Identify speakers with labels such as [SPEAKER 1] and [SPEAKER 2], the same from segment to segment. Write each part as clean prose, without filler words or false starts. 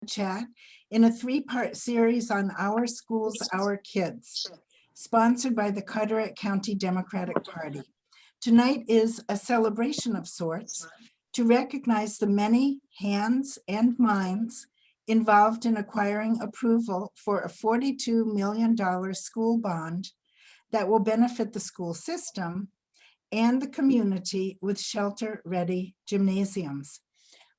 [SPEAKER 1] Chat in a three-part series on Our Schools, Our Kids, sponsored by the Carteret County Democratic Party. Tonight is a celebration of sorts to recognize the many hands and minds involved in acquiring approval for a $42 million school bond that will benefit the school system and the community with shelter-ready gymnasiums.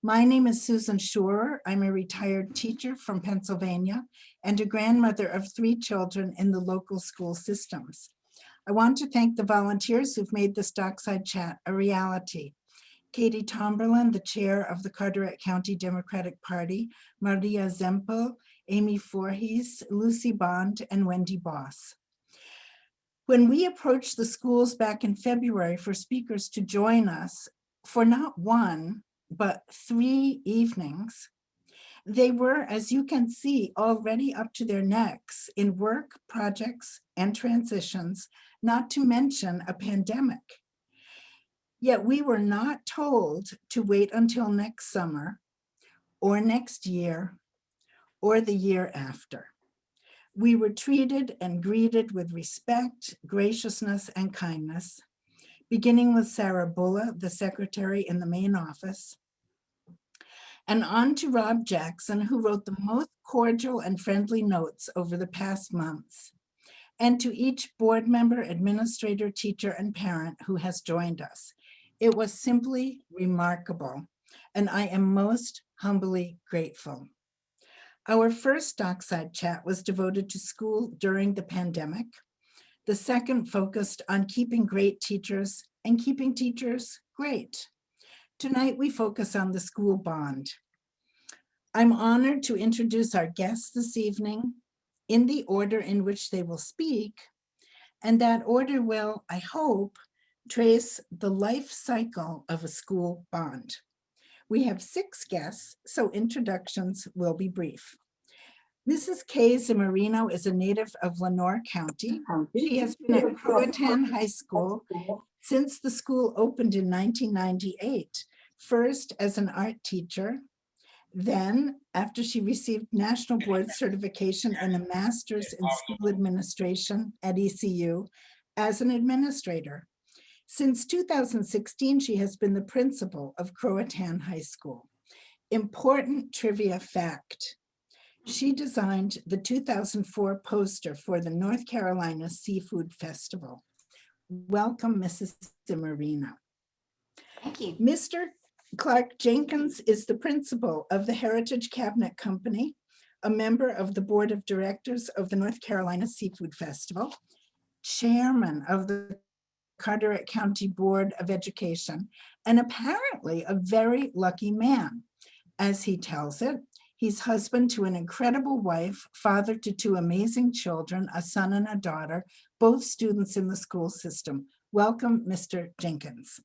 [SPEAKER 1] My name is Susan Schurer. I'm a retired teacher from Pennsylvania and a grandmother of 3 children in the local school systems. I want to thank the volunteers who've made this Dockside Chat a reality. Katie Tomberlin, the chair of the Carteret County Democratic Party, Maria Zempel, Amy Voorhees, Lucy Bond, and Wendy Boss. When we approached the schools back in February for speakers to join us for not one, but 3 evenings, they were, as you can see, already up to their necks in work, projects, and transitions, not to mention a pandemic. Yet we were not told to wait until next summer, or next year, or the year after. We were treated and greeted with respect, graciousness, and kindness, beginning with Sarah Bulla, the secretary in the main office, and on to Rob Jackson, who wrote the most cordial and friendly notes over the past months, and to each board member, administrator, teacher, and parent who has joined us. It was simply remarkable, and I am most humbly grateful. Our first Dockside Chat was devoted to school during the pandemic. The second focused on keeping great teachers and keeping teachers great. Tonight, we focus on the school bond. I'm honored to introduce our guests this evening in the order in which they will speak, and that order will, I hope, trace the life cycle of a school bond. We have 6 guests, so introductions will be brief. Mrs. Kay Zimmerino is a native of Lenore County. She has been at Croatan High School since the school opened in 1998, first as an art teacher, then after she received National Board Certification and a Master's in School Administration at ECU as an administrator. Since 2016, she has been the principal of Croatan High School. Important trivia fact: she designed the 2004 poster for the North Carolina Seafood Festival. Welcome, Mrs. Zimmerino.
[SPEAKER 2] Thank you.
[SPEAKER 1] Mr. Clark Jenkins is the principal of the Heritage Cabinet Company, a member of the board of directors of the North Carolina Seafood Festival, chairman of the Carteret County Board of Education, and apparently a very lucky man. As he tells it, he's husband to an incredible wife, father to 2 amazing children, a son and a daughter, both students in the school system. Welcome, Mr. Jenkins.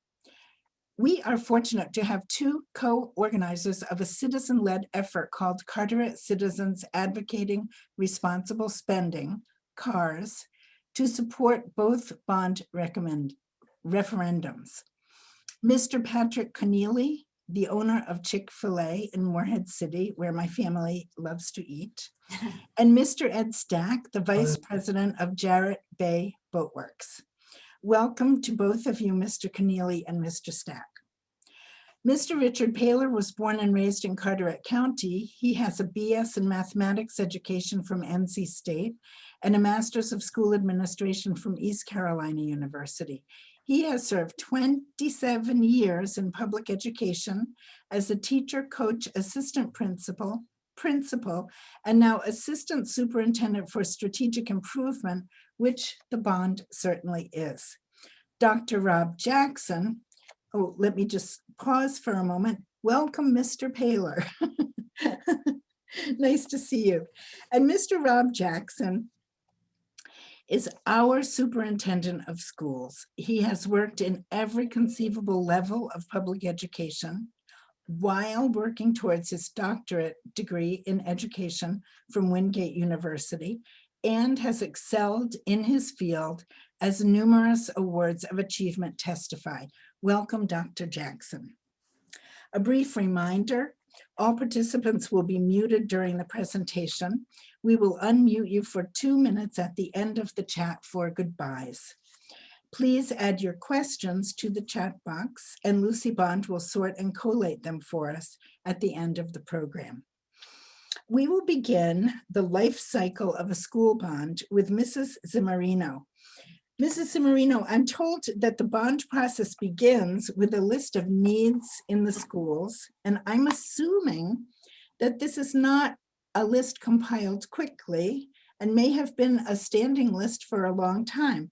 [SPEAKER 1] We are fortunate to have 2 co-organizers of a citizen-led effort called Carteret Citizens Advocating Responsible Spending, CARS, to support both bond referendums. Mr. Patrick Connealy, the owner of Chick-fil-A in Morehead City, where my family loves to eat, and Mr. Ed Stack, the vice president of Jarrett Bay Boatworks. Welcome to both of you, Mr. Connealy and Mr. Stack. Mr. Richard Paylor was born and raised in Carteret County. He has a BS in mathematics education from NC State and a master's of school administration from East Carolina University. He has served 27 years in public education as a teacher, coach, assistant principal, and now assistant superintendent for strategic improvement, which the bond certainly is. Dr. Rob Jackson, oh, let me just pause for a moment. Welcome, Mr. Paylor. Nice to see you. And Mr. Rob Jackson is our superintendent of schools. He has worked in every conceivable level of public education while working towards his doctorate degree in education from Wingate University, and has excelled in his field as numerous awards of achievement testify. Welcome, Dr. Jackson. A brief reminder, All participants will be muted during the presentation. We will unmute you for 2 minutes at the end of the chat for goodbyes. Please add your questions to the chat box, and Lucy Bond will sort and collate them for us at the end of the program. We will begin the life cycle of a school bond with Mrs. Zimmerino. Mrs. Zimmerino, I'm told that the bond process begins with a list of needs in the schools, and I'm assuming that this is not a list compiled quickly and may have been a standing list for a long time.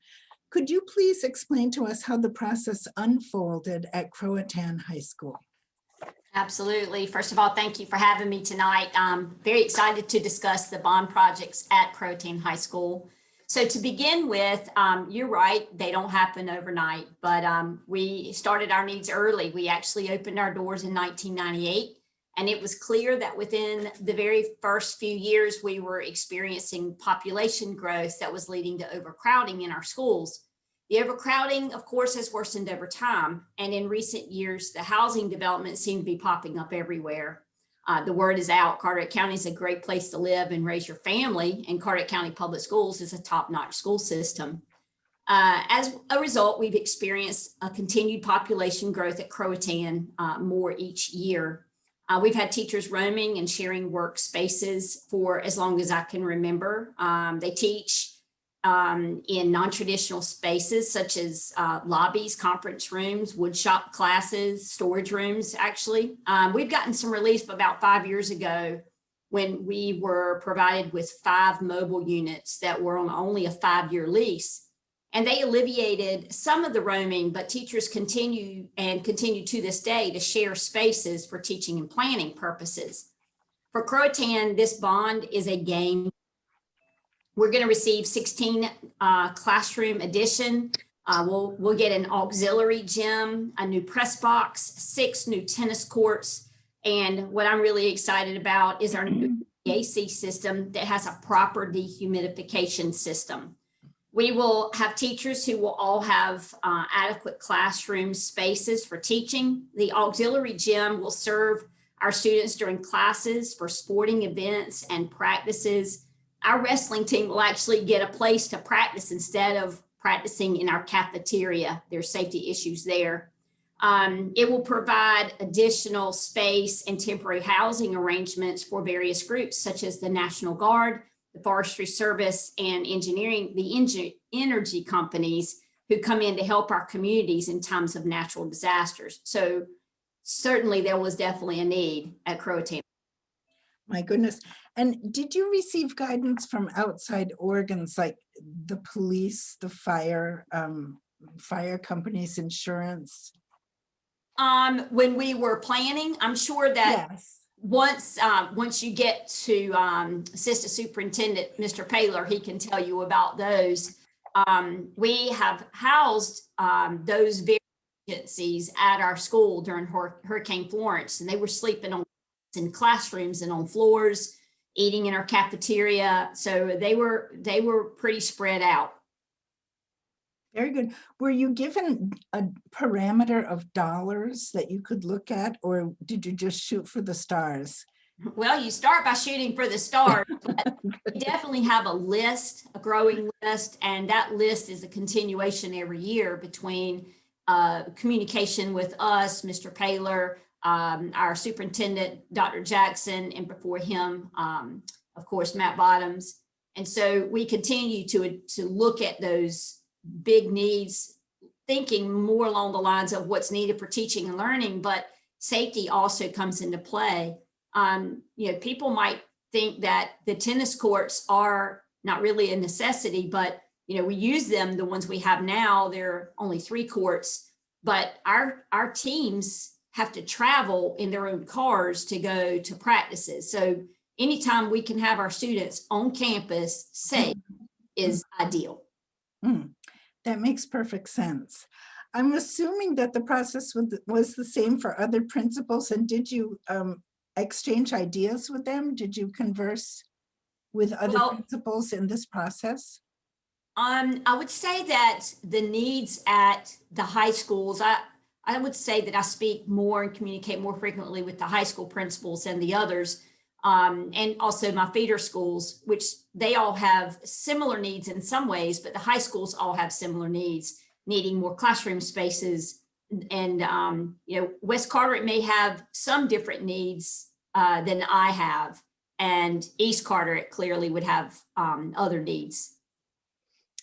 [SPEAKER 1] Could you please explain to us how the process unfolded at Croatan High School?
[SPEAKER 2] Absolutely. First of all, thank you for having me tonight. I'm very excited to discuss the bond projects at Croatan High School. So to begin with, you're right, they don't happen overnight, but we started our needs early. We actually opened our doors in 1998, and it was clear that within the very first few years, we were experiencing population growth that was leading to overcrowding in our schools. The overcrowding, of course, has worsened over time, and in recent years, the housing development seemed to be popping up everywhere. The word is out. Carteret County is a great place to live and raise your family, and Carteret County Public Schools is a top-notch school system. As a result, we've experienced a continued population growth at Croatan more each year. We've had teachers roaming and sharing workspaces for as long as I can remember. They teach in non-traditional spaces such as lobbies, conference rooms, woodshop classes, storage rooms, actually. We've gotten some relief about 5 years ago when we were provided with 5 mobile units that were on only a 5-year lease. And they alleviated some of the roaming, but teachers continue to this day to share spaces for teaching and planning purposes. For Croatan, this bond is a game. We're going to receive 16 classroom addition. We'll get an auxiliary gym, a new press box, 6 new tennis courts. And what I'm really excited about is our new AC system that has a proper dehumidification system. We will have teachers who will all have adequate classroom spaces for teaching. The auxiliary gym will serve our students during classes for sporting events and practices. Our wrestling team will actually get a place to practice instead of practicing in our cafeteria. There's safety issues there. It will provide additional space and temporary housing arrangements for various groups, such as the National Guard, the Forestry Service, and the energy companies who come in to help our communities in times of natural disasters. So certainly there was definitely a need at Croatan.
[SPEAKER 1] My goodness. And did you receive guidance from outside organs like the police, the fire companies, insurance?
[SPEAKER 2] When we were planning, I'm sure that
[SPEAKER 1] yes.
[SPEAKER 2] Once you get to Assistant Superintendent Mr. Paylor, he can tell you about those. We have housed those various agencies at our school during Hurricane Florence, and they were sleeping in classrooms and on floors, eating in our cafeteria. So they were pretty spread out.
[SPEAKER 1] Very good. Were you given a parameter of dollars that you could look at, or did you just shoot for the stars?
[SPEAKER 2] Well, you start by shooting for the stars, but we definitely have a list, a growing list, and that list is a continuation every year between communication with us, Mr. Paylor, our Superintendent Dr. Jackson, and before him, of course, Matt Bottoms. And so we continue to look at those big needs, thinking more along the lines of what's needed for teaching and learning, but safety also comes into play. People might think that the tennis courts are not really a necessity, but we use them. The ones we have now, there are only 3 courts, but our teams have to travel in their own cars to go to practices. So anytime we can have our students on campus safe is ideal.
[SPEAKER 1] That makes perfect sense. I'm assuming that the process was the same for other principals, and did you exchange ideas with them? Did you converse with other principals in this process? I
[SPEAKER 2] would say that the needs at the high schools, I would say that I speak more and communicate more frequently with the high school principals and the others, and also my feeder schools, which they all have similar needs in some ways, but the high schools all have similar needs, needing more classroom spaces. And, West Carteret may have some different needs than I have, and East Carteret clearly would have other needs.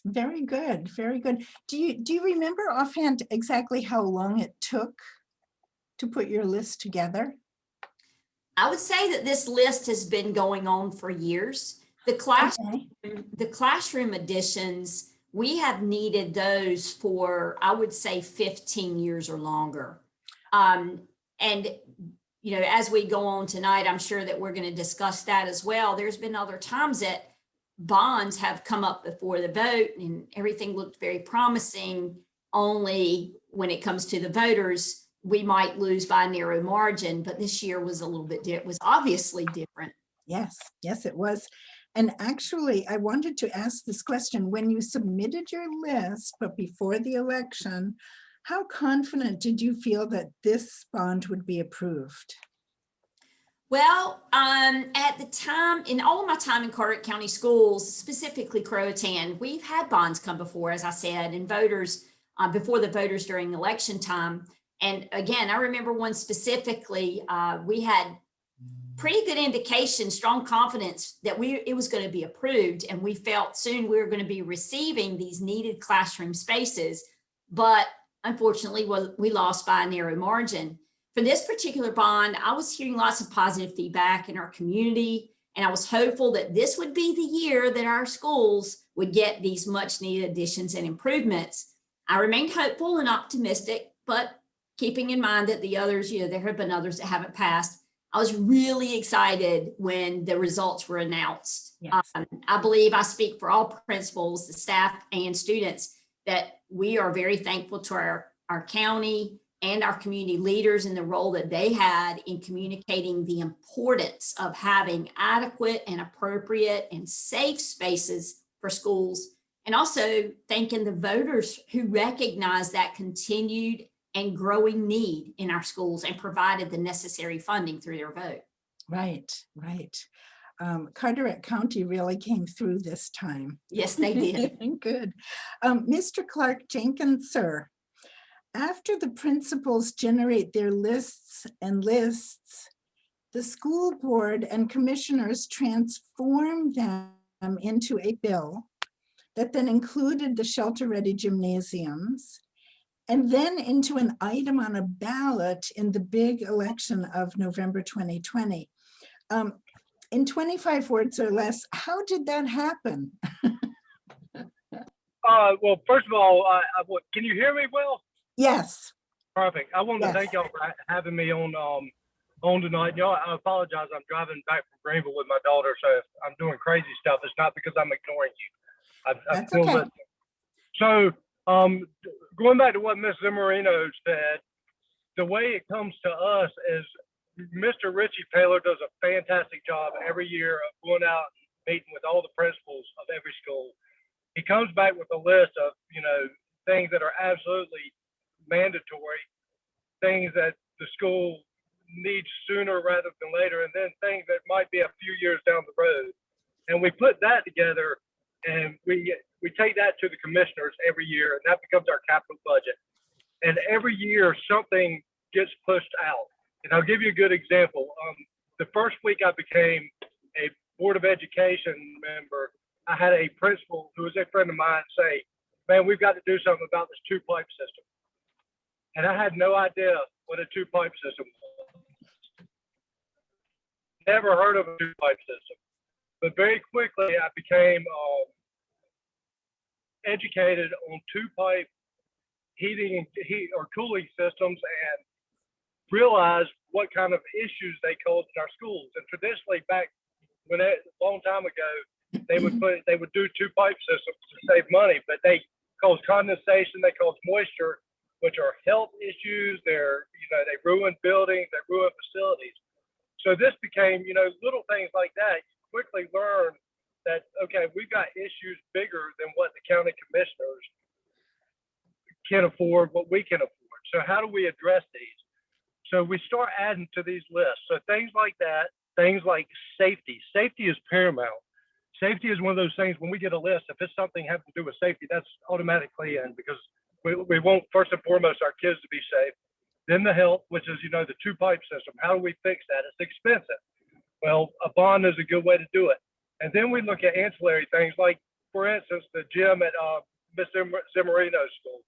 [SPEAKER 1] Very good, very good. Do you remember offhand exactly how long it took to put your list together?
[SPEAKER 2] I would say that this list has been going on for years. The classroom additions, we have needed those for, I would say, 15 years or longer. And, as we go on tonight, I'm sure that we're going to discuss that as well. There's been other times that bonds have come up before the vote and everything looked very promising. Only when it comes to the voters, we might lose by a narrow margin, but this year was a little bit, was obviously different.
[SPEAKER 1] Yes, it was. And actually, I wanted to ask this question. When you submitted your list, but before the election, how confident did you feel that this bond would be approved?
[SPEAKER 2] Well, at the time, in all of my time in Carteret County Schools, specifically Croatan, we've had bonds come before, as I said, and voters, before the voters during election time. And again, I remember one specifically, we had pretty good indication, strong confidence that it was going to be approved. And we felt soon we were going to be receiving these needed classroom spaces. But unfortunately, we lost by a narrow margin. For this particular bond, I was hearing lots of positive feedback in our community, and I was hopeful that this would be the year that our schools would get these much needed additions and improvements. I remained hopeful and optimistic, but keeping in mind that the others, there have been others that haven't passed, I was really excited when the results were announced.
[SPEAKER 1] Yes.
[SPEAKER 2] I believe I speak for all principals, the staff, and students that we are very thankful to our county and our community leaders in the role that they had in communicating the importance of having adequate and appropriate and safe spaces for schools, and also thanking the voters who recognized that continued and growing need in our schools and provided the necessary funding through their vote.
[SPEAKER 1] Right. Carteret County really came through this time.
[SPEAKER 2] Yes, they did.
[SPEAKER 1] Good. Mr. Clark Jenkins, sir. After the principals generate their lists, the school board and commissioners transform them into a bill that then included the shelter-ready gymnasiums, and then into an item on a ballot in the big election of November 2020. In 25 words or less, how did that happen?
[SPEAKER 3] Well, first of all, can you hear me well?
[SPEAKER 1] Yes.
[SPEAKER 3] Perfect. I wanted
[SPEAKER 1] Yes.
[SPEAKER 3] to thank y'all for having me on tonight. Y'all, I apologize. I'm driving back from Greenville with my daughter, so if I'm doing crazy stuff, it's not because I'm ignoring you. I'm
[SPEAKER 1] That's
[SPEAKER 3] still
[SPEAKER 1] okay.
[SPEAKER 3] listening. So, going back to what Ms. Zimmerino said, the way it comes to us is Mr. Richie Paylor does a fantastic job every year of going out and meeting with all the principals of every school. He comes back with a list of, things that are absolutely mandatory, things that the school needs sooner rather than later, and then things that might be a few years down the road. And we put that together and we take that to the commissioners every year, and that becomes our capital budget. And every year something gets pushed out. And I'll give you a good example. The first week I became a Board of Education member, I had a principal who was a friend of mine say, "Man, we've got to do something about this two-pipe system." And I had no idea what a two-pipe system was. Never heard of a two-pipe system. But very quickly I became educated on two-pipe heat or cooling systems and realized what kind of issues they caused in our schools. And traditionally, back when a long time ago, they would do two-pipe systems to save money, but they cause condensation, they cause moisture, which are health issues. They ruin buildings, they ruin facilities. So this became, little things like that. You quickly learn that, okay, we've got issues bigger than what the county commissioners can afford, what we can afford. So how do we address these? So we start adding to these lists. So things like that, things like safety. Safety is paramount. Safety is one of those things when we get a list, if it's something having to do with safety, that's automatically in because we want first and foremost our kids to be safe. Then the health, which is, the two-pipe system. How do we fix that? It's expensive. Well, a bond is a good way to do it. And then we look at ancillary things like, for instance, the gym at Miss Zimmerino's school.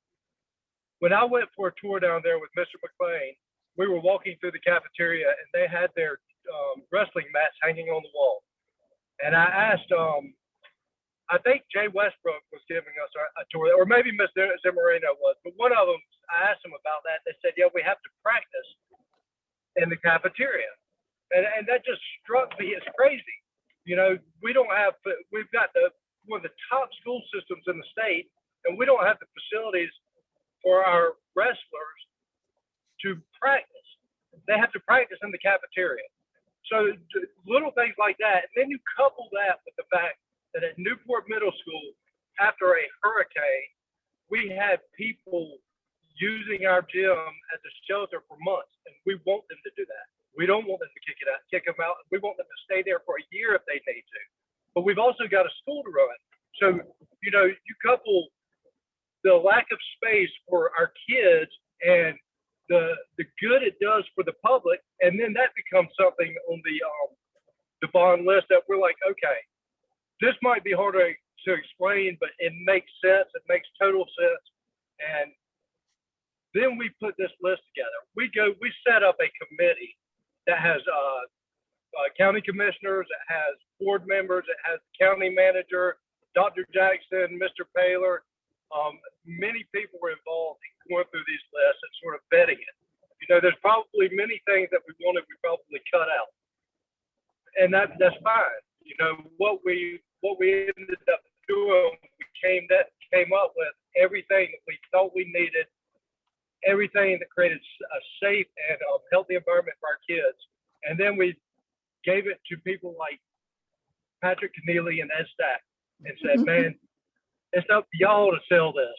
[SPEAKER 3] When I went for a tour down there with Mr. McLean, we were walking through the cafeteria and they had their wrestling mats hanging on the wall. And I asked, I think Jay Westbrook was giving us a tour, or maybe Miss Zimmerino was, but one of them, I asked them about that. They said, yeah, we have to practice in the cafeteria. And that just struck me as crazy. We've got one of the top school systems in the state, and we don't have the facilities for our wrestlers to practice. They have to practice in the cafeteria. So little things like that. And then you couple that with the fact that at Newport Middle School, after a hurricane, we had people using our gym as a shelter for months, and we want them to do that. We don't want them to kick them out. We want them to stay there for a year if they need to. But we've also got a school to run. So, you couple the lack of space for our kids and the good it does for the public, and then that becomes something on the bond list that we're like, okay, this might be harder to explain, but it makes sense. It makes total sense. And then we put this list together. We set up a committee that has county commissioners, it has board members, it has county manager, Dr. Jackson, Mr. Paylor. Many people were involved in going through these lists and sort of vetting it. There's probably many things that we probably cut out, and that's fine. What we ended up doing, we came up with everything that we thought we needed, everything that created a safe and healthy environment for our kids, and then we gave it to people like Patrick Keneally and Ed Stack, and said, "Man, it's up to y'all to sell this."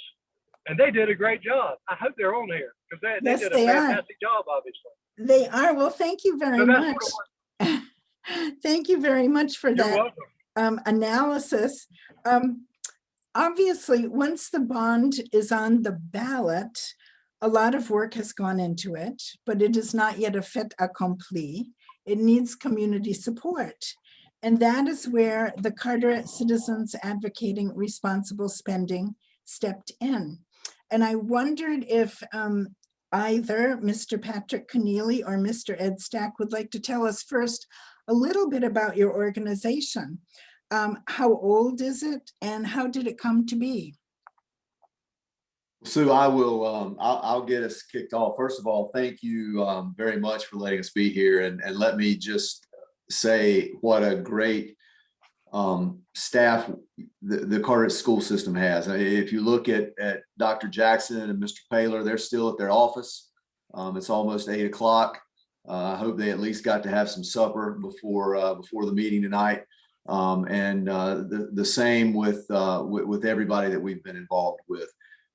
[SPEAKER 3] And they did a great job. I hope they're on here because they did a fantastic job, obviously.
[SPEAKER 1] They are. Well, thank you very much. Thank you very much for that analysis. Obviously, once the bond is on the ballot, a lot of work has gone into it, but it is not yet a fait accompli. It needs community support. And that is where the Carteret Citizens Advocating Responsible Spending stepped in. And I wondered if either Mr. Patrick Keneally or Mr. Ed Stack would like to tell us first a little bit about your organization. How old is it and how did it come to be?
[SPEAKER 4] Sue, I will, I'll get us kicked off. First of all, thank you very much for letting us be here. And let me just say what a great staff the Carteret school system has. If you look at Dr. Jackson and Mr. Paylor, they're still at their office. It's almost 8 o'clock. I hope they at least got to have some supper before the meeting tonight. And the same with everybody that we've been involved with.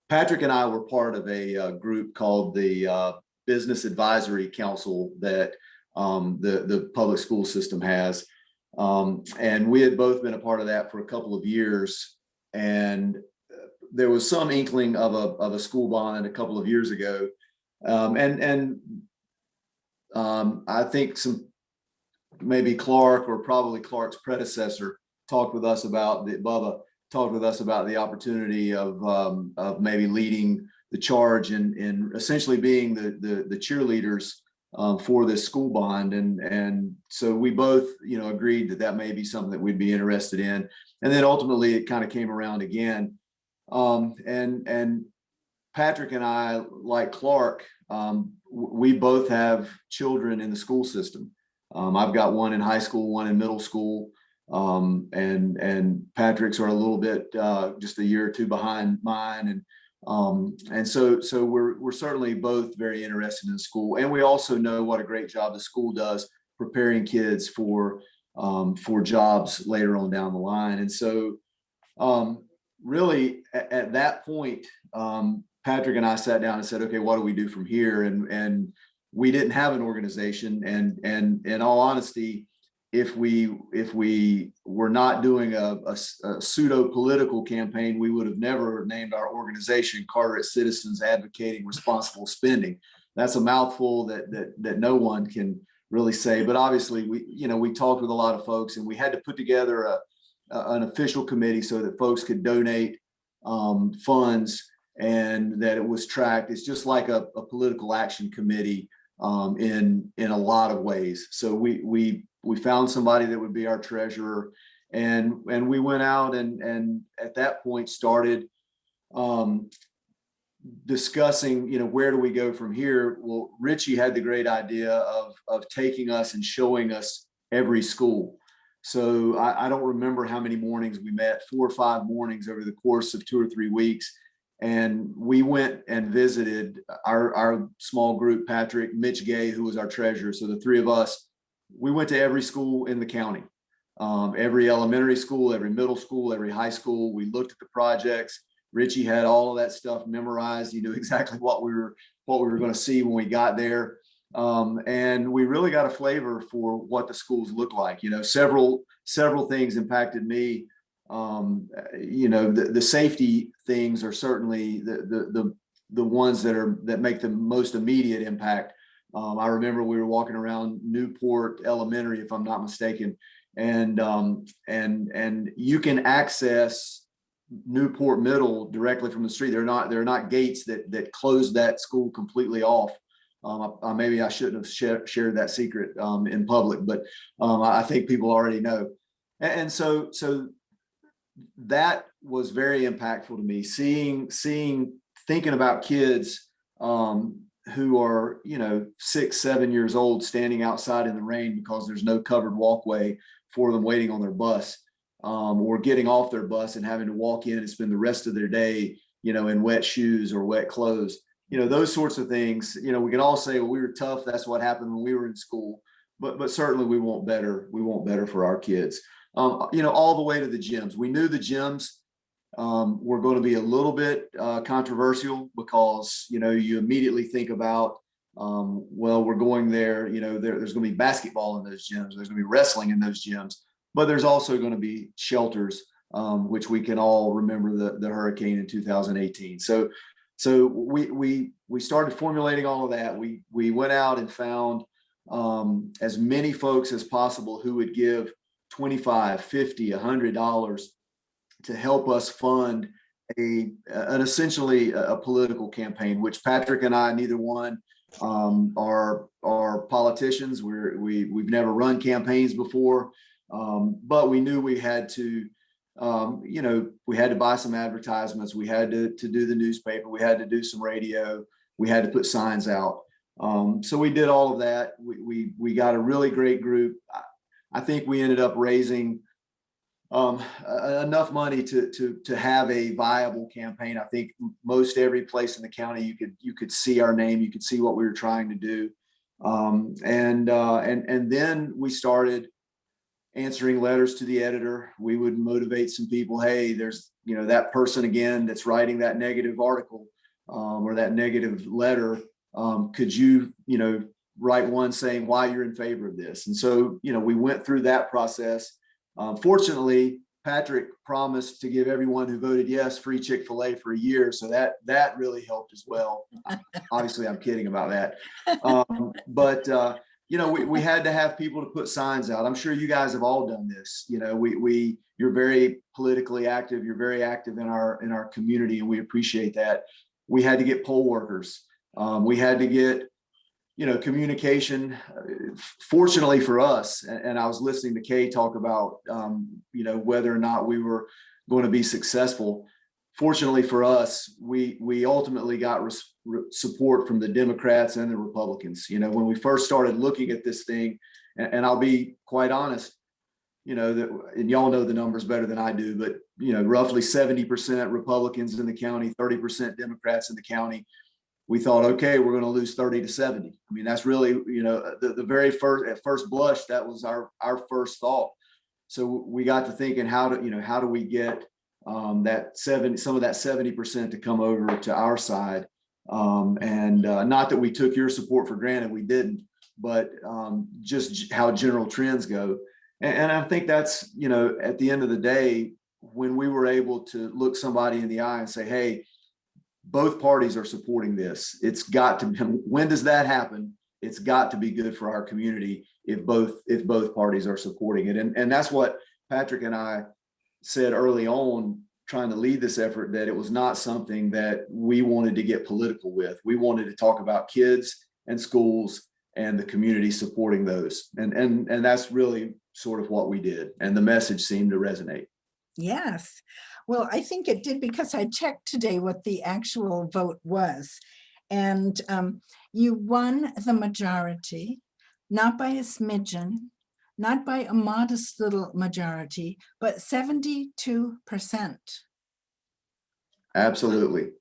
[SPEAKER 4] Patrick and I were part of a group called the Business Advisory Council that the public school system has. And we had both been a part of that for a couple of years. And there was some inkling of a school bond a couple of years ago. I think maybe Clark or probably Clark's predecessor talked with us about the opportunity of maybe leading the charge in essentially being the cheerleaders for this school bond. And so we both, agreed that may be something that we'd be interested in. And then ultimately it kind of came around again. And Patrick and I, like Clark, we both have children in the school system. I've got one in high school, one in middle school. And Patrick's are a little bit just a year or two behind mine, and so we're certainly both very interested in school, and we also know what a great job the school does preparing kids for jobs later on down the line. And so really at that point, Patrick and I sat down and said, okay, what do we do from here? And we didn't have an organization. And in all honesty, if we were not doing a pseudo political campaign, we would have never named our organization Carteret Citizens Advocating Responsible Spending. That's a mouthful that no one can really say. But obviously, we talked with a lot of folks, and we had to put together an official committee so that folks could donate funds and that it was tracked. It's just like a political action committee in a lot of ways. So we found somebody that would be our treasurer, and we went out and at that point started discussing, where do we go from here? Well, Richie had the great idea of taking us and showing us every school. So I don't remember how many mornings we met, 4 or 5 mornings over the course of 2 or 3 weeks. And we went and visited our small group, Patrick, Mitch Gay, who was our treasurer. So the 3 of us, we went to every school in the county, every elementary school, every middle school, every high school. We looked at the projects. Richie had all of that stuff memorized. He knew exactly what we were going to see when we got there. And we really got a flavor for what the schools look like. Several things impacted me. The safety things are certainly the ones that make the most immediate impact. I remember we were walking around Newport Elementary, if I'm not mistaken, and you can access Newport Middle directly from the street. There are not gates that close that school completely off. Maybe I shouldn't have shared that secret in public, but I think people already know. And so that was very impactful to me, thinking about kids who are 6, 7 years old standing outside in the rain because there's no covered walkway for them waiting on their bus, or getting off their bus and having to walk in and spend the rest of their day in wet shoes or wet clothes. Those sorts of things. We can all say, well, we were tough, that's what happened when we were in school, but certainly we want better for our kids. All the way to the gyms. We knew the gyms were going to be a little bit controversial because, you immediately think about, well, we're going there, there's going to be basketball in those gyms. There's going to be wrestling in those gyms, but there's also going to be shelters, which we can all remember the hurricane in 2018. So we started formulating all of that. We went out and found as many folks as possible who would give $25, $50, $100 to help us fund essentially a political campaign, which Patrick and I, neither one are politicians. We've never run campaigns before, but we knew we had to, we had to buy some advertisements. We had to do the newspaper. We had to do some radio. We had to put signs out. So we did all of that. We got a really great group. I think we ended up raising enough money to have a viable campaign. I think most every place in the county you could see our name, you could see what we were trying to do, and then we started answering letters to the editor. We would motivate some people. Hey, there's that person again that's writing that negative article or that negative letter. Could you write one saying why you're in favor of this? And so we went through that process. Fortunately, Patrick promised to give everyone who voted yes free Chick-fil-A for a year, so that really helped as well. Obviously, I'm kidding about that, but we had to have people to put signs out. I'm sure you guys have all done this. You're very politically active. You're very active in our community, and we appreciate that. We had to get poll workers. We had to get communication. Fortunately for us, and I was listening to Kay talk about whether or not we were going to be successful. Fortunately for us, we ultimately got support from the Democrats and the Republicans. When we first started looking at this thing, and I'll be quite honest, and y'all know the numbers better than I do, but roughly 70% Republicans in the county, 30% Democrats in the county. We thought, okay, we're going to lose 30 to 70. I mean, that's really, the very first, at first blush, that was our first thought. So we got to thinking, how do we get some of that 70% to come over to our side. Not that we took your support for granted, we didn't, but just how general trends go. And I think that's, you know, at the end of the day, when we were able to look somebody in the eye and say, hey, both parties are supporting this. It's got to be, when does that happen? It's got to be good for our community if both parties are supporting it. And that's what Patrick and I said early on, trying to lead this effort, that it was not something that we wanted to get political with. We wanted to talk about kids and schools and the community supporting those. And that's really sort of what we did. And the message seemed to resonate.
[SPEAKER 1] Yes. Well, I think it did, because I checked today what the actual vote was. And you won the majority, not by a smidgen, not by a modest little majority, but 72%.
[SPEAKER 4] Absolutely.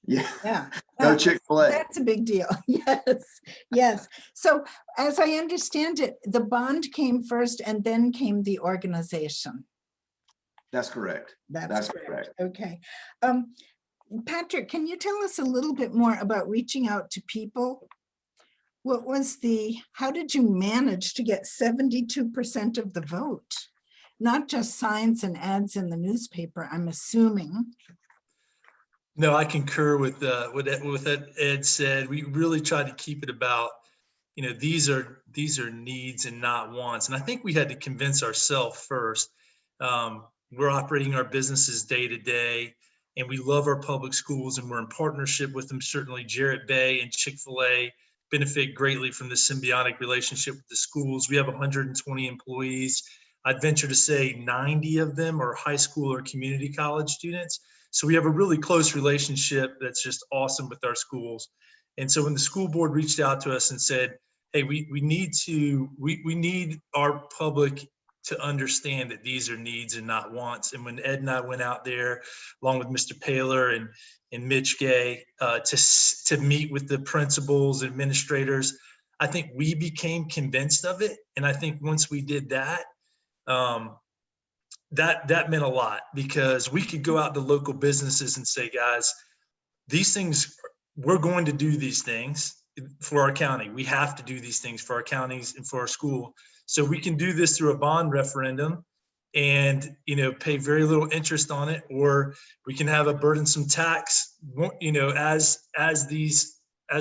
[SPEAKER 4] Yeah.
[SPEAKER 1] Yeah.
[SPEAKER 4] No Chick-fil-A.
[SPEAKER 1] That's a big deal. Yes. Yes. So as I understand it, the bond came first and then came the organization.
[SPEAKER 4] That's correct. That's correct.
[SPEAKER 1] Okay. Patrick, can you tell us a little bit more about reaching out to people? How did you manage to get 72% of the vote? Not just signs and ads in the newspaper, I'm assuming.
[SPEAKER 5] No, I concur with what Ed said. We really tried to keep it about, you know, these are needs and not wants. And I think we had to convince ourselves first. We're operating our businesses day to day, and we love our public schools, and we're in partnership with them. Certainly Jarrett Bay and Chick-fil-A benefit greatly from the symbiotic relationship with the schools. We have 120 employees. I'd venture to say 90 of them are high school or community college students. So we have a really close relationship that's just awesome with our schools. And so when the school board reached out to us and said, hey, we need our public to understand that these are needs and not wants. And when Ed and I went out there, along with Mr. Paylor and Mitch Gay, to meet with the principals, administrators, I think we became convinced of it. And I think once we did that, that meant a lot, because we could go out to local businesses and say, guys, these things, we're going to do these things for our county. We have to do these things for our counties and for our school. So we can do this through a bond referendum and, you know, pay very little interest on it, or we can have a burdensome tax, you know, as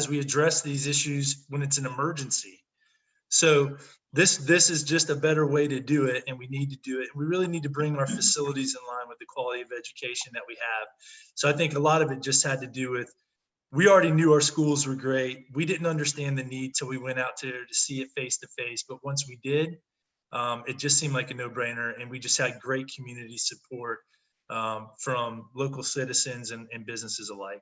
[SPEAKER 5] we address these issues when it's an emergency. So this is just a better way to do it, and we need to do it. We really need to bring our facilities in line with the quality of education that we have. So I think a lot of it just had to do with, we already knew our schools were great. We didn't understand the need till we went out to see it face to face. But once we did, it just seemed like a no-brainer, and we just had great community support from local citizens and businesses alike.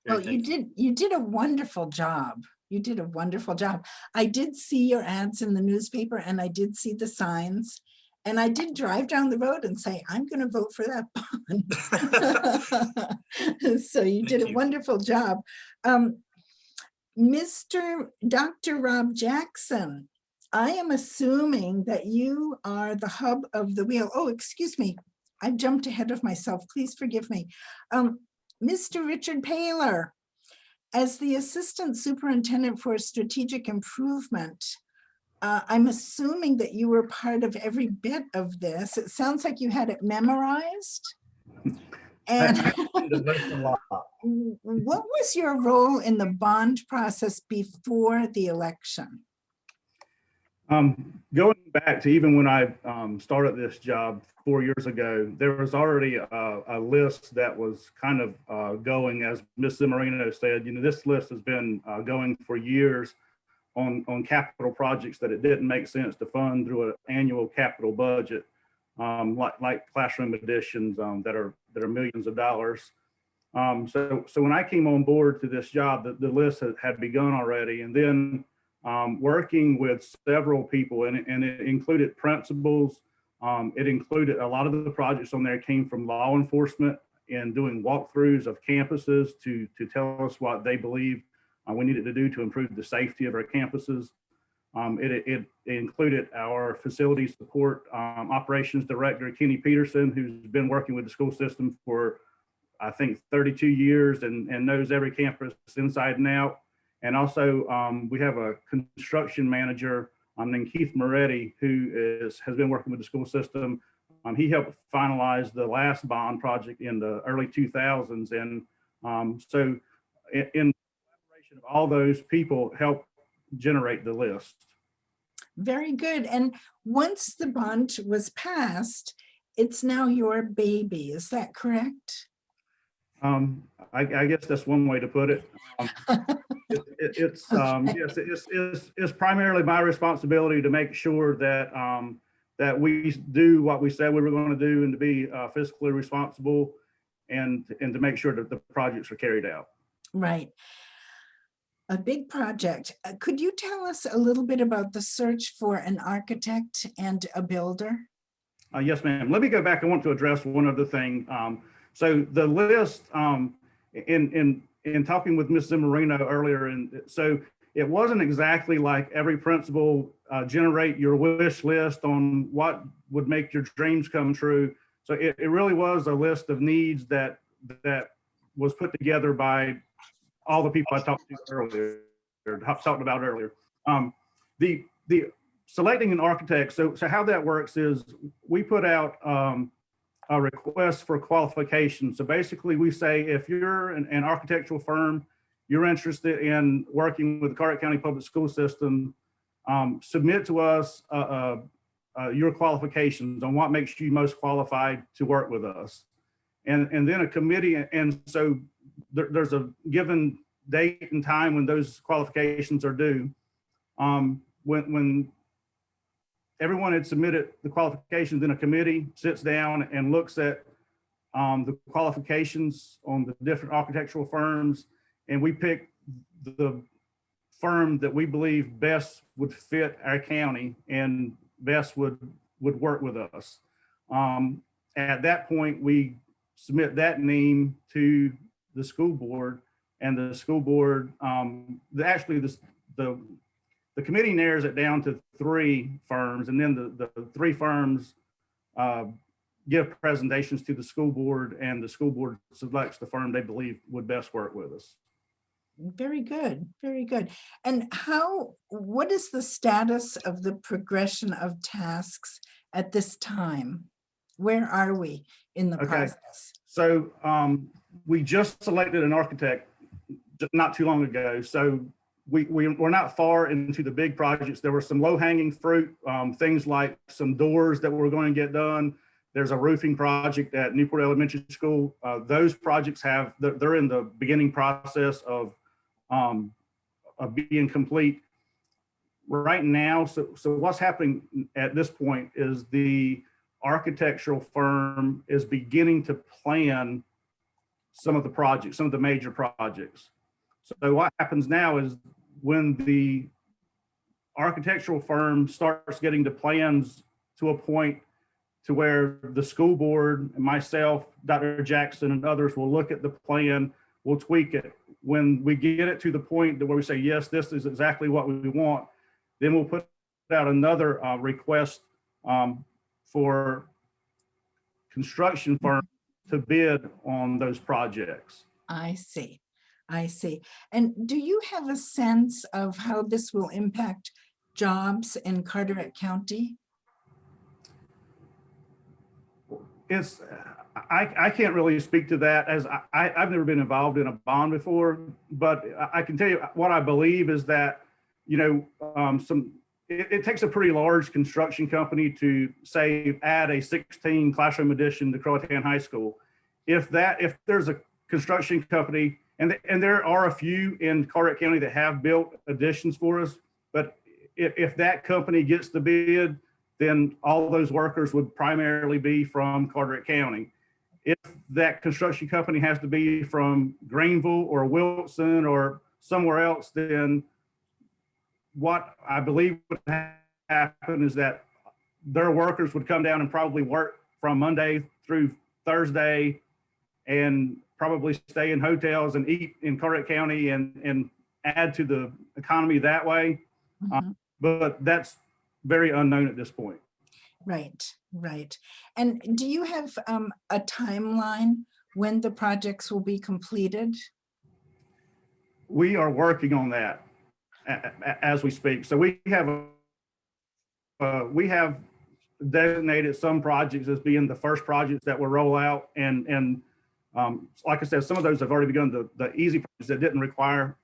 [SPEAKER 1] Well, you did a wonderful job. You did a wonderful job. I did see your ads in the newspaper, and I did see the signs, and I did drive down the road and say, I'm going to vote for that bond. So you did a wonderful job. Mr. Dr. Rob Jackson, I am assuming that you are the hub of the wheel. Oh, excuse me. I jumped ahead of myself. Please forgive me. Mr. Richard Paylor, as the Assistant Superintendent for Strategic Improvement, I'm assuming that you were part of every bit of this. It sounds like you had it memorized. And what was your role in the bond process before the election?
[SPEAKER 6] Going back to even when I started this job 4 years ago, there was already a list that was kind of going, as Ms. Zimmerino said, you know, this list has been going for years on capital projects that it didn't make sense to fund through an annual capital budget, like classroom additions that are millions of dollars. So when I came on board to this job, the list had begun already, and then working with several people, and it included principals. It included a lot of the projects on there came from law enforcement and doing walkthroughs of campuses to tell us what they believe we needed to do to improve the safety of our campuses. It included our facility support operations director, Kenny Peterson, who's been working with the school system for, I think, 32 years and knows every campus inside and out. And also we have a construction manager named Keith Moretti, who has been working with the school system. He helped finalize the last bond project in the early 2000s. And so in collaboration of all those people helped generate the list.
[SPEAKER 1] Very good. And once the bond was passed, it's now your baby. Is that correct?
[SPEAKER 6] I guess that's one way to put it. It's primarily my responsibility to make sure that that we do what we said we were going to do, and to be fiscally responsible, and to make sure that the projects are carried out.
[SPEAKER 1] Right. A big project. Could you tell us a little bit about the search for an architect and a builder?
[SPEAKER 6] Yes, ma'am. Let me go back. I want to address one other thing. So the list, in talking with Ms. Zimmerino earlier, and so it wasn't exactly like every principal generate your wish list on what would make your dreams come true. So it really was a list of needs that was put together by all the people I talked about earlier. The selecting an architect. So how that works is we put out a request for qualification. So basically we say, if you're an architectural firm, you're interested in working with the Carteret County Public School System, submit to us your qualifications on what makes you most qualified to work with us. And then a committee, and so there's a given date and time when those qualifications are due. When everyone had submitted the qualifications, then a committee sits down and looks at the qualifications on the different architectural firms, and we pick the firm that we believe best would fit our county and best would work with us. At that point, we submit that name to the school board, and the school board, the committee narrows it down to 3 firms, and then the 3 firms give presentations to the school board, and the school board selects the firm they believe would best work with us.
[SPEAKER 1] Very good, very good. And what is the status of the progression of tasks at this time? Where are we in the process?
[SPEAKER 6] So we just selected an architect not too long ago. So we're not far into the big projects. There were some low-hanging fruit, things like some doors that we're going to get done. There's a roofing project at Newport Elementary School. Those projects they're in the beginning process of being complete right now. So what's happening at this point is the architectural firm is beginning to plan some of the projects, some of the major projects. So what happens now is when the architectural firm starts getting the plans to a point to where the school board and myself, Dr. Jackson, and others will look at the plan, we'll tweak it. When we get it to the point where we say, yes, this is exactly what we want, then we'll put out another request for construction firms to bid on those projects.
[SPEAKER 1] I see. I see. And do you have a sense of how this will impact jobs in Carteret County?
[SPEAKER 6] I can't really speak to that, as I've never been involved in a bond before, but I can tell you what I believe is that, it takes a pretty large construction company to say add a 16 classroom addition to Croatan High School. If there's a construction company, and there are a few in Carteret County that have built additions for us, but if that company gets the bid, then all those workers would primarily be from Carteret County. If that construction company has to be from Greenville or Wilson or somewhere else, then what I believe would happen is that their workers would come down and probably work from Monday through Thursday and probably stay in hotels and eat in Carteret County and add to the economy that way.
[SPEAKER 1] Mhm.
[SPEAKER 6] but that's very unknown at this point.
[SPEAKER 1] Right, right. And do you have a timeline when the projects will be completed?
[SPEAKER 6] We are working on that as we speak. So we have designated some projects as being the first projects that will roll out. And like I said, some of those have already begun, the easy projects that didn't require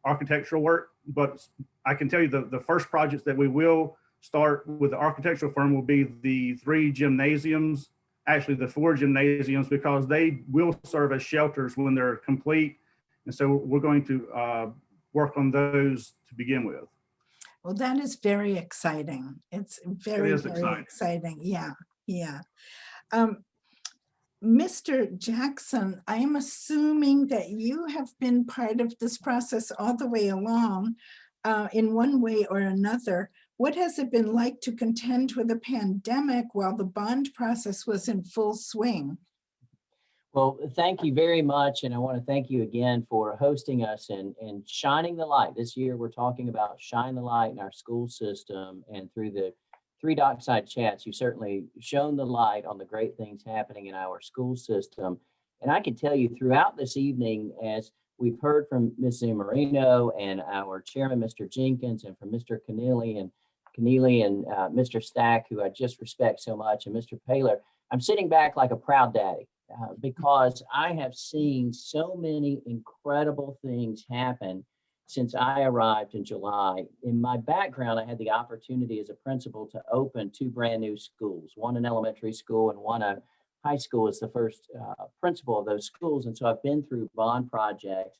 [SPEAKER 6] architectural work. But I can tell you the first projects that we will start with the architectural firm will be the 3 gymnasiums, actually the 4 gymnasiums, because they will serve as shelters when they're complete. And so we're going to work on those to begin with.
[SPEAKER 1] Well, that is very exciting. It's very,
[SPEAKER 6] is
[SPEAKER 1] very
[SPEAKER 6] exciting.
[SPEAKER 1] exciting. Yeah, yeah. Mr. Jackson, I am assuming that you have been part of this process all the way along in one way or another. What has it been like to contend with a pandemic while the bond process was in full swing?
[SPEAKER 7] Well, thank you very much. And I want to thank you again for hosting us and shining the light. This year, we're talking about shine the light in our school system. And through the 3 Dockside Chats, you've certainly shown the light on the great things happening in our school system. And I can tell you throughout this evening, as we've heard from Ms. Marino and our chairman, Mr. Jenkins, and from Mr. Keneally and Mr. Stack, who I just respect so much, and Mr. Paylor, I'm sitting back like a proud daddy. Because I have seen so many incredible things happen since I arrived in July. In my background, I had the opportunity as a principal to open 2 brand new schools, one an elementary school and one a high school as the first principal of those schools. And so I've been through bond projects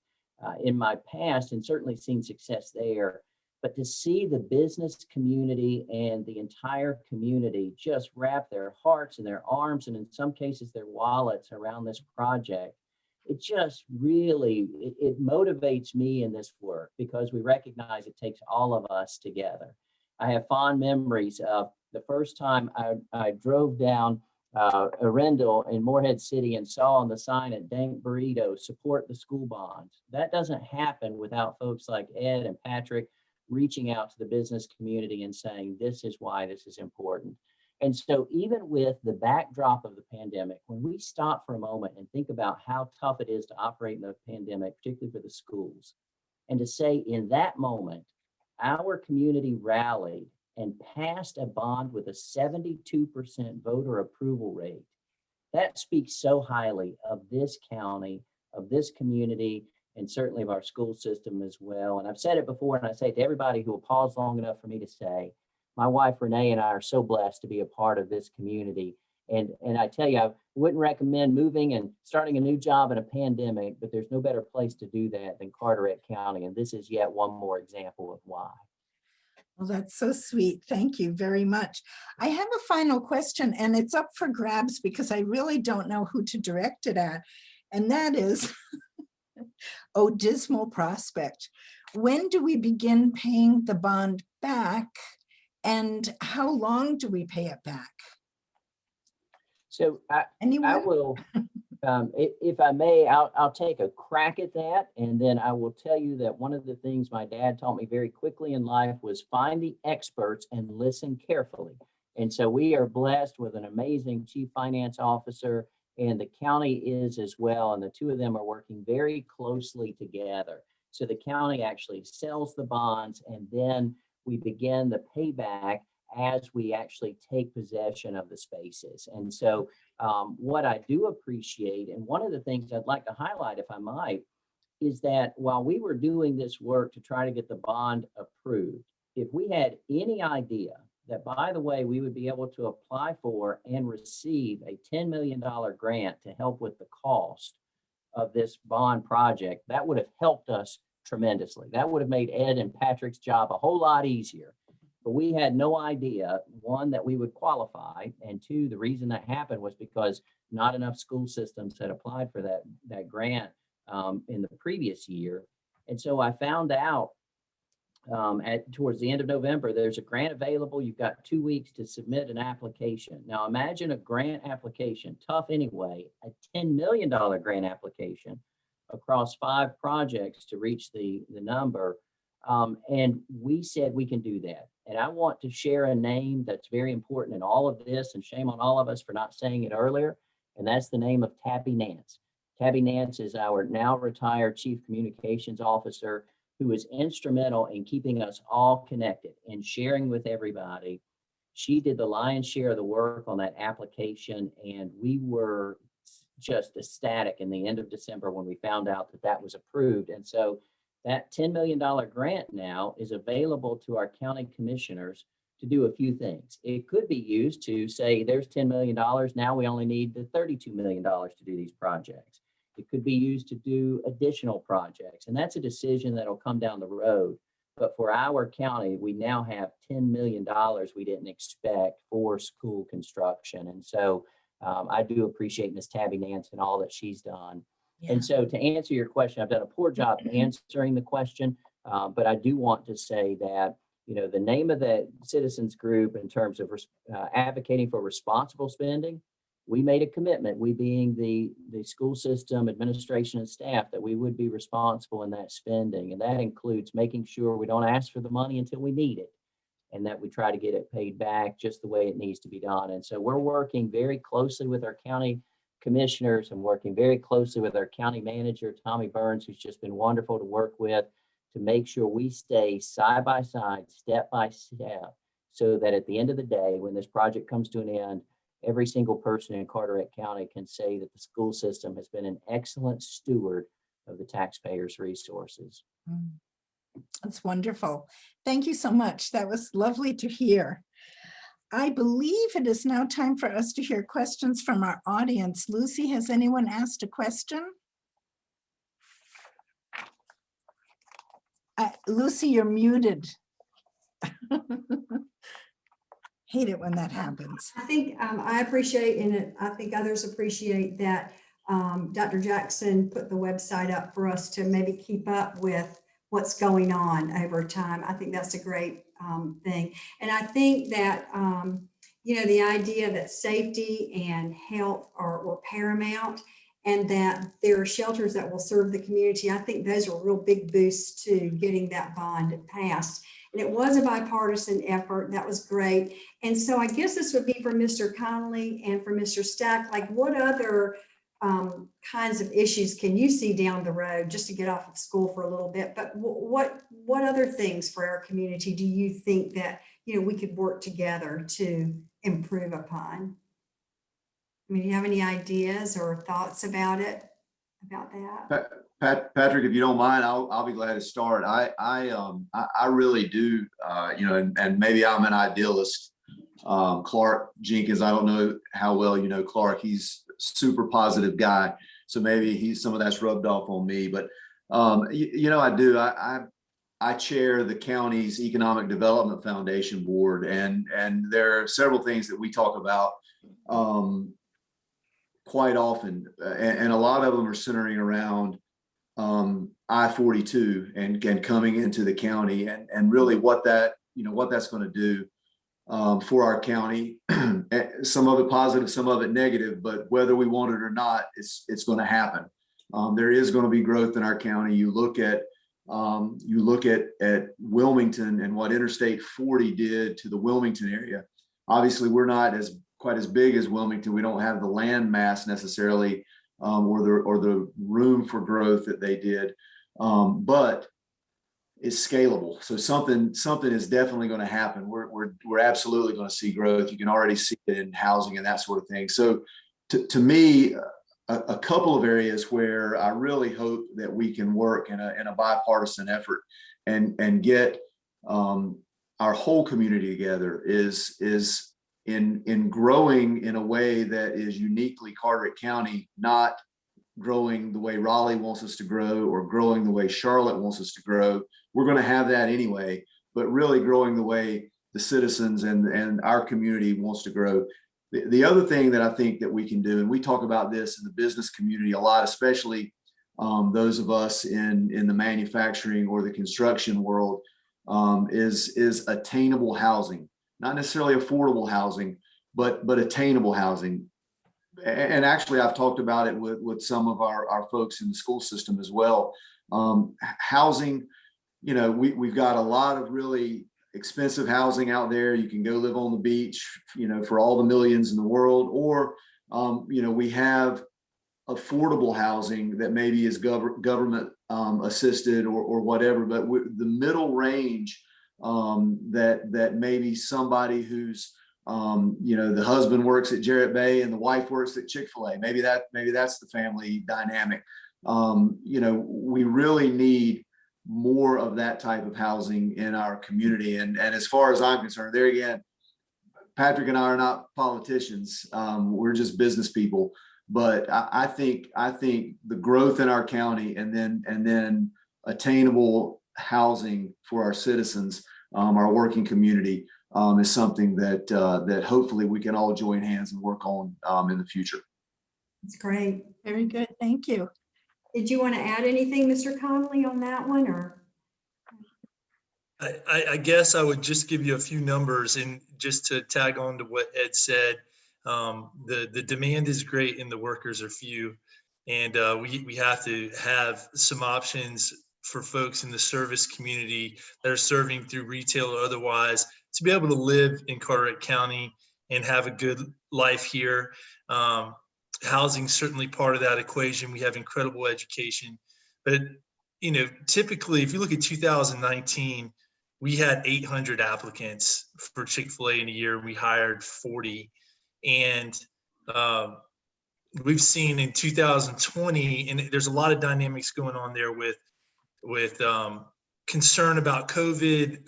[SPEAKER 7] in my past and certainly seen success there. But to see the business community and the entire community just wrap their hearts and their arms, and in some cases their wallets around this project, it just really, it motivates me in this work because we recognize it takes all of us together. I have fond memories of the first time I drove down Arundel in Morehead City and saw on the sign at Dank Burrito, support the school bonds. That doesn't happen without folks like Ed and Patrick reaching out to the business community and saying, this is why this is important. And so even with the backdrop of the pandemic, when we stop for a moment and think about how tough it is to operate in the pandemic, particularly for the schools, and to say in that moment, our community rallied and passed a bond with a 72% voter approval rate, that speaks so highly of this county, of this community, and certainly of our school system as well. And I've said it before, and I say it to everybody who will pause long enough for me to say, my wife, Renee, and I are so blessed to be a part of this community. And I tell you, I wouldn't recommend moving and starting a new job in a pandemic, but there's no better place to do that than Carteret County. And this is yet one more example of why.
[SPEAKER 1] Well, that's so sweet. Thank you very much. I have a final question, and it's up for grabs because I really don't know who to direct it at. And that is, oh, dismal prospect. When do we begin paying the bond back, and how long do we pay it back?
[SPEAKER 7] So I
[SPEAKER 1] Anyone?
[SPEAKER 7] will, if I may, I'll take a crack at that. And then I will tell you that one of the things my dad taught me very quickly in life was find the experts and listen carefully. And so we are blessed with an amazing chief finance officer, and the county is as well. And the 2 of them are working very closely together. So the county actually sells the bonds, and then we begin the payback as we actually take possession of the spaces. And so what I do appreciate, and one of the things I'd like to highlight, if I might, is that while we were doing this work to try to get the bond approved, if we had any idea that, by the way, we would be able to apply for and receive a $10 million grant to help with the cost of this bond project, that would have helped us tremendously. That would have made Ed and Patrick's job a whole lot easier. But we had no idea, 1, that we would qualify, and 2, the reason that happened was because not enough school systems had applied for that grant in the previous year. And so I found out towards the end of November, there's a grant available. You've got 2 weeks to submit an application. Now imagine a grant application, tough anyway, a $10 million grant application across 5 projects to reach the number. And we said we can do that. And I want to share a name that's very important in all of this, and shame on all of us for not saying it earlier. And that's the name of Tabby Nance. Tabby Nance is our now retired Chief Communications Officer, who is instrumental in keeping us all connected and sharing with everybody. She did the lion's share of the work on that application, and we were just ecstatic in the end of December when we found out that that was approved. And so that $10 million grant now is available to our county commissioners to do a few things. It could be used to say, there's $10 million. Now we only need the $32 million to do these projects. It could be used to do additional projects. And that's a decision that'll come down the road. But for our county, we now have $10 million we didn't expect for school construction. And so I do appreciate Ms. Tabby Nance and all that she's done.
[SPEAKER 1] Yeah.
[SPEAKER 7] And so to answer your question, I've done a poor job answering the question, but I do want to say that, you know, the name of the citizens group in terms of advocating for responsible spending, we made a commitment, we being the school system administration and staff, that we would be responsible in that spending. And that includes making sure we don't ask for the money until we need it, and that we try to get it paid back just the way it needs to be done. And so we're working very closely with our county commissioners and working very closely with our county manager, Tommy Burns, who's just been wonderful to work with, to make sure we stay side by side, step by step, so that at the end of the day, when this project comes to an end, every single person in Carteret County can say that the school system has been an excellent steward of the taxpayers' resources.
[SPEAKER 1] That's wonderful. Thank you so much. That was lovely to hear. I believe it is now time for us to hear questions from our audience. Lucy, has anyone asked a question? Lucy, you're muted. Hate it when that happens.
[SPEAKER 8] I think I appreciate, and I think others appreciate that Dr. Jackson put the website up for us to maybe keep up with what's going on over time. I think that's a great thing. And I think that, you know, the idea that safety and health are paramount, and that there are shelters that will serve the community, I think those are real big boosts to getting that bond passed. And it was a bipartisan effort. That was great. And so I guess this would be for Mr. Connolly and for Mr. Stack, like what other kinds of issues can you see down the road, just to get off of school for a little bit, but what other things for our community do you think that, you know, we could work together to improve upon? I mean, do you have any ideas or thoughts about it, about that?
[SPEAKER 4] Patrick, if you don't mind, I'll be glad to start. I really do, you know, and maybe I'm an idealist. Clark Jenkins, I don't know how well you know Clark. He's a super positive guy, so maybe some of that's rubbed off on me. But you know, I do. I chair the county's Economic Development Foundation board, and there are several things that we talk about quite often, and a lot of them are centering around I-42 and coming into the county, and really what that's going to do for our county. Some of it positive, some of it negative, but whether we want it or not, it's going to happen. There is going to be growth in our county. You look at Wilmington and what Interstate 40 did to the Wilmington area. Obviously, we're not quite as big as Wilmington. We don't have the land mass necessarily, or the room for growth that they did, but it's scalable. So something is definitely going to happen. We're absolutely going to see growth. You can already see it in housing and that sort of thing. So to me, a couple of areas where I really hope that we can work in a bipartisan effort and get our whole community together is in growing in a way that is uniquely Carteret County, not growing the way Raleigh wants us to grow or growing the way Charlotte wants us to grow. We're going to have that anyway, but really growing the way the citizens and our community wants to grow. The other thing that I think that we can do, and we talk about this in the business community a lot, especially those of us in the manufacturing or the construction world, is attainable housing. Not necessarily affordable housing, but attainable housing. And actually, I've talked about it with some of our folks in the school system as well. Housing you know, we've got a lot of really expensive housing out there. You can go live on the beach, you know, for all the millions in the world, or, you know, we have affordable housing that maybe is government assisted or whatever, but the middle range, that maybe somebody who's, you know, the husband works at Jarrett Bay and the wife works at Chick-fil-A. Maybe that's the family dynamic. You know, we really need more of that type of housing in our community. And as far as I'm concerned, there again, Patrick and I are not politicians. We're just business people. But I think the growth in our county and then attainable housing for our citizens, our working community, is something that hopefully we can all join hands and work on in the future.
[SPEAKER 8] That's great.
[SPEAKER 1] Very good. Thank you.
[SPEAKER 8] Did you want to add anything, Mr. Connolly, on that one, or?
[SPEAKER 5] I guess I would just give you a few numbers, and just to tag on to what Ed said. The demand is great and the workers are few, and we have to have some options for folks in the service community that are serving through retail or otherwise to be able to live in Carteret County and have a good life here. Housing is certainly part of that equation. We have incredible education, but you know, typically if you look at 2019, we had 800 applicants for Chick-fil-A in a year. We hired 40. And we've seen in 2020, and there's a lot of dynamics going on there with concern about COVID,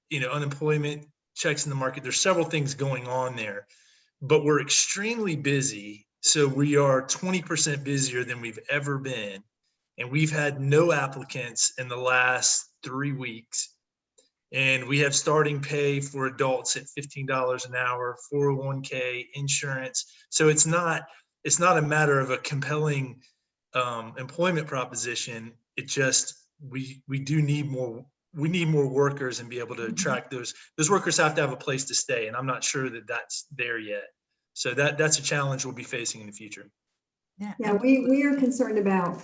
[SPEAKER 5] you know, unemployment checks in the market. There's several things going on there, but we're extremely busy. So we are 20% busier than we've ever been. And we've had no applicants in the last 3 weeks. And we have starting pay for adults at $15 an hour, 401k, insurance. So it's not a matter of a compelling employment proposition. It just, we do need more. We need more workers and be able to attract those. Those workers have to have a place to stay, and I'm not sure that that's there yet. So that's a challenge we'll be facing in the future.
[SPEAKER 8] Yeah, we are concerned about,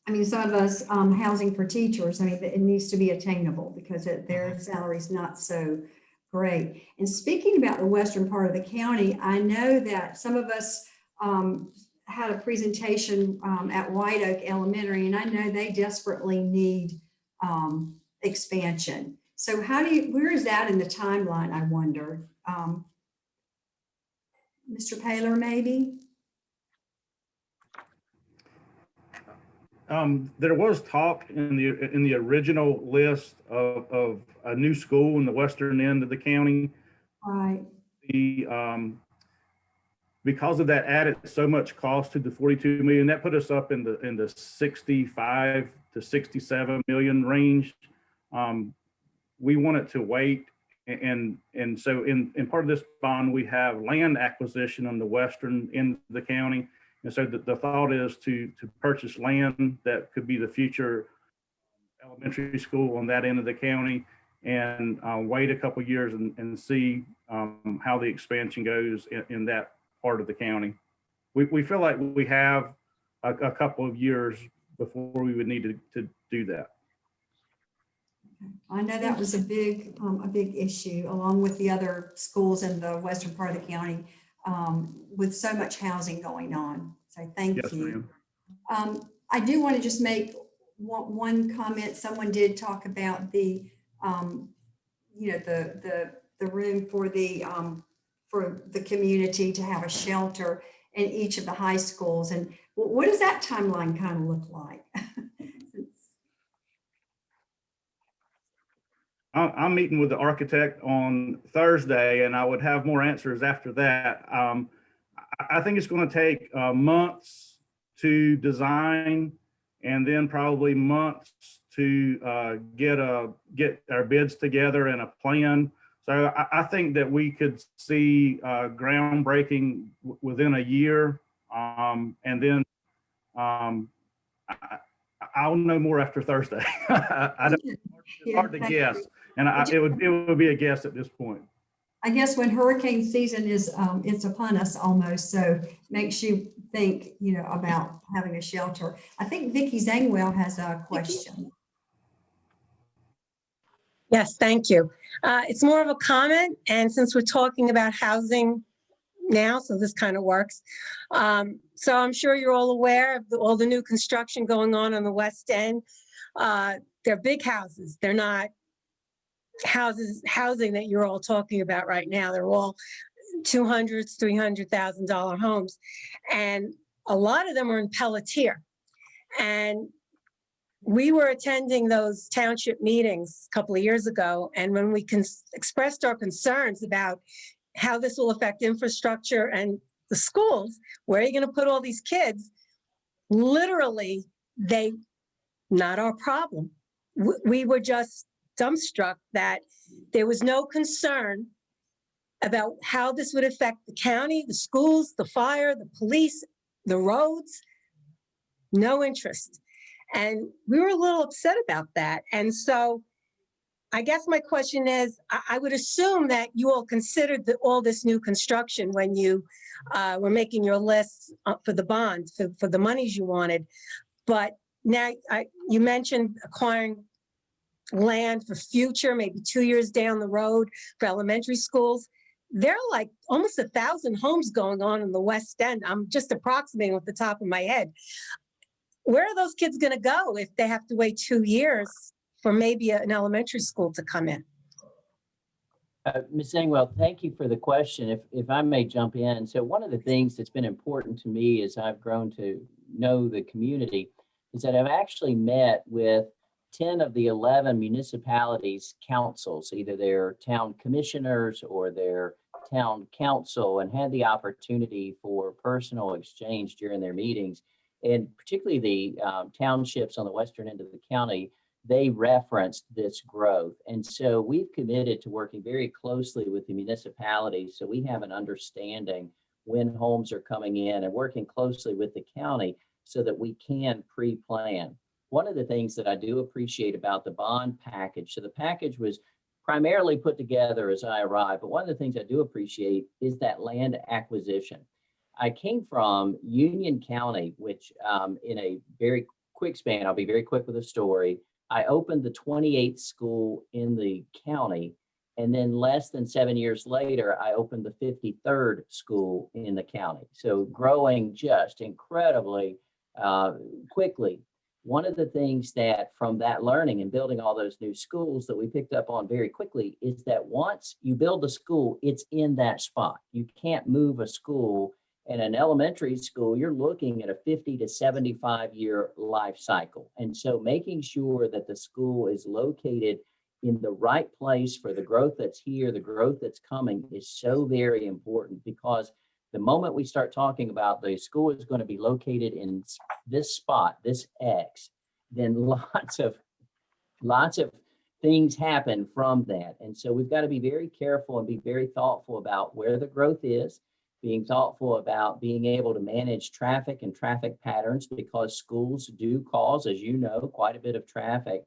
[SPEAKER 8] I mean, some of us, housing for teachers, I mean, it needs to be attainable because their salary is not so great. And speaking about the western part of the county, I know that some of us had a presentation at White Oak Elementary, and I know they desperately need expansion. So where is that in the timeline, I wonder? Mr. Paylor, maybe?
[SPEAKER 6] There was talk in the original list of a new school in the western end of the county.
[SPEAKER 8] Right.
[SPEAKER 6] Because of that added so much cost to the 42 million, that put us up in the 65 to 67 million range. We wanted to wait, and so in part of this bond we have land acquisition on the western end of the county. And so the thought is to purchase land that could be the future elementary school on that end of the county, and wait a couple of years and see how the expansion goes in that part of the county. We feel like we have a couple of years before we would need to do that.
[SPEAKER 8] I know that was a big issue, along with the other schools in the western part of the county, with so much housing going on. So thank you. I do want to just make one comment. Someone did talk about the, you know, the room for the community to have a shelter in each of the high schools. And what does that timeline kind of look like?
[SPEAKER 6] I'm meeting with the architect on Thursday, and I would have more answers after that. I think it's going to take months to design, and then probably months to get our bids together and a plan. So I think that we could see groundbreaking within a year, and then I'll know more after Thursday. It's hard to guess, and it would be a guess at this point.
[SPEAKER 8] I guess when hurricane season is it's upon us almost, so makes you think, you know, about having a shelter. I think Vicki Zangwell has a question.
[SPEAKER 9] Yes, thank you. It's more of a comment, and since we're talking about housing now, so this kind of works. So I'm sure you're all aware of all the new construction going on the West End. They're big houses. They're not housing that you're all talking about right now. They're all $200,000, $300,000 homes, and a lot of them are in Pelletier. And we were attending those township meetings a couple of years ago, and when we expressed our concerns about how this will affect infrastructure and the schools, where are you going to put all these kids? Literally, not our problem. We were just dumbstruck that there was no concern about how this would affect the county, the schools, the fire, the police, the roads. No interest. And we were a little upset about that. And so I guess my question is, I would assume that you all considered all this new construction when you were making your lists for the bonds, for the monies you wanted. But now you mentioned acquiring land for future, maybe 2 years down the road for elementary schools. There are like almost 1,000 homes going on in the West End. I'm just approximating off the top of my head. Where are those kids going to go if they have to wait 2 years for maybe an elementary school to come in?
[SPEAKER 7] Ms. Engwell, thank you for the question. If I may jump in. So one of the things that's been important to me as I've grown to know the community is that I've actually met with 10 of the 11 municipalities councils, either their town commissioners or their town council, and had the opportunity for personal exchange during their meetings. And particularly the townships on the western end of the county, they referenced this growth. And so we've committed to working very closely with the municipalities so we have an understanding when homes are coming in and working closely with the county so that we can pre-plan. One of the things that I do appreciate about the bond package, so the package was primarily put together as I arrived, but one of the things I do appreciate is that land acquisition. I came from Union County, which in a very quick span, I'll be very quick with the story. I opened the 28th school in the county, and then less than 7 years later, I opened the 53rd school in the county. So growing just incredibly quickly. One of the things that from that learning and building all those new schools that we picked up on very quickly is that once you build a school, it's in that spot. You can't move a school. In an elementary school, you're looking at a 50 to 75 year life cycle. And so making sure that the school is located in the right place for the growth that's here, the growth that's coming is so very important, because the moment we start talking about the school is going to be located in this spot, this X, then lots of things happen from that. And so we've got to be very careful and be very thoughtful about where the growth is, being thoughtful about being able to manage traffic and traffic patterns, because schools do cause, as you know, quite a bit of traffic.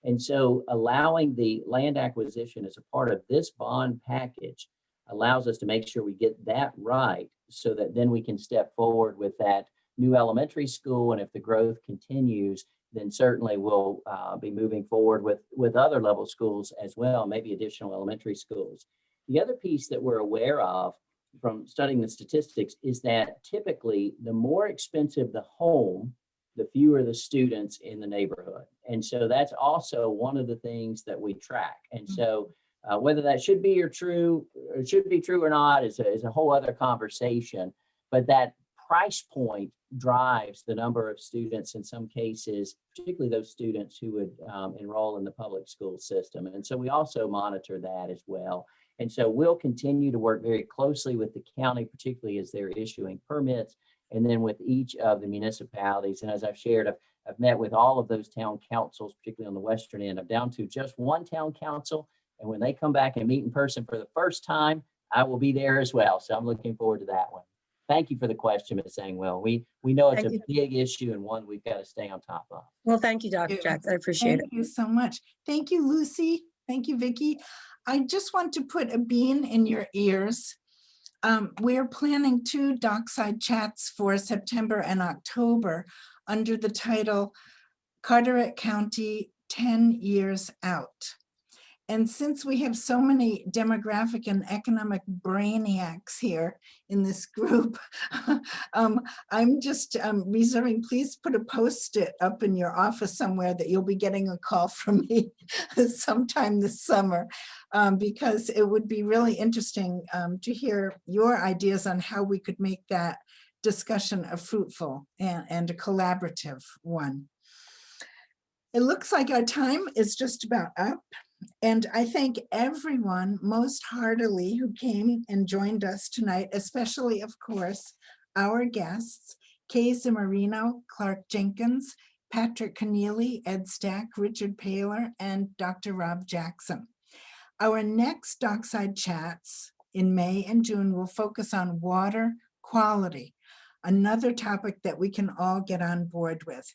[SPEAKER 7] And so allowing the land acquisition as a part of this bond package allows us to make sure we get that right, so that then we can step forward with that new elementary school. And if the growth continues, then certainly we'll be moving forward with other level schools as well, maybe additional elementary schools. The other piece that we're aware of from studying the statistics is that typically the more expensive the home, the fewer the students in the neighborhood. And so that's also one of the things that we track. And so whether that should be true or not is a whole other conversation, but that price point drives the number of students in some cases, particularly those students who would enroll in the public school system. And so we also monitor that as well. And so we'll continue to work very closely with the county, particularly as they're issuing permits, and then with each of the municipalities. And as I've shared, I've met with all of those town councils, particularly on the western end. I'm down to just one town council. And when they come back and meet in person for the first time, I will be there as well. So I'm looking forward to that one. Thank you for the question, Ms. Sangwell. We know it's a big issue and one we've got to stay on top of.
[SPEAKER 9] Well, thank you, Dr. Jackson. I appreciate it.
[SPEAKER 1] Thank you so much. Thank you, Lucy. Thank you, Vicki. I just want to put a bean in your ears. We're planning 2 Dockside Chats for September and October under the title Carteret County 10 Years Out. And since we have so many demographic and economic brainiacs here in this group, I'm just reserving, please put a Post-it up in your office somewhere that you'll be getting a call from me sometime this summer, because it would be really interesting to hear your ideas on how we could make that discussion a fruitful and a collaborative one. It looks like our time is just about up. And I thank everyone most heartily who came and joined us tonight, especially, of course, our guests, Kay Zimmerino, Clark Jenkins, Patrick Keneally, Ed Stack, Richard Paylor, and Dr. Rob Jackson. Our next Dockside Chats in May and June will focus on water quality, another topic that we can all get on board with.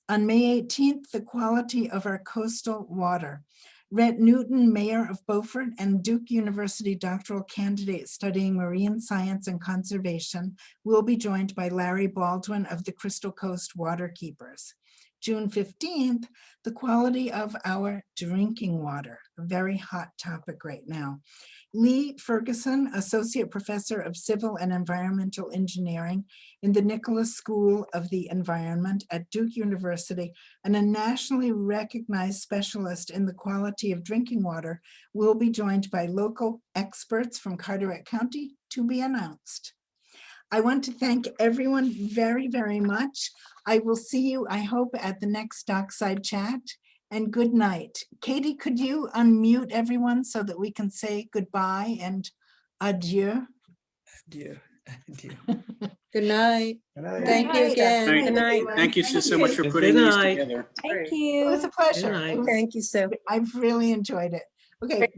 [SPEAKER 1] On May 18th, the quality of our coastal water. Rhett Newton, Mayor of Beaufort, and Duke University doctoral candidate studying marine science and conservation will be joined by Larry Baldwin of the Crystal Coast Waterkeepers. June 15th, the quality of our drinking water, a very hot topic right now. Lee Ferguson, Associate Professor of Civil and Environmental Engineering in the Nicholas School of the Environment at Duke University, and a nationally recognized specialist in the quality of drinking water, will be joined by local experts from Carteret County to be announced. I want to thank everyone very, very much. I will see you, I hope, at the next Dockside Chat, and good night. Katie, could you unmute everyone so that we can say goodbye and adieu?
[SPEAKER 10] Adieu. Adieu.
[SPEAKER 11] Good night. Thank you
[SPEAKER 8] Good
[SPEAKER 11] again.
[SPEAKER 9] Good night.
[SPEAKER 12] Thank you so much for
[SPEAKER 10] Good
[SPEAKER 12] putting these
[SPEAKER 10] night.
[SPEAKER 12] together.
[SPEAKER 8] Thank
[SPEAKER 1] It was
[SPEAKER 8] you.
[SPEAKER 1] a pleasure.
[SPEAKER 10] night.
[SPEAKER 1] It was-
[SPEAKER 9] Thank you, Sue.
[SPEAKER 1] I've really enjoyed it. Okay.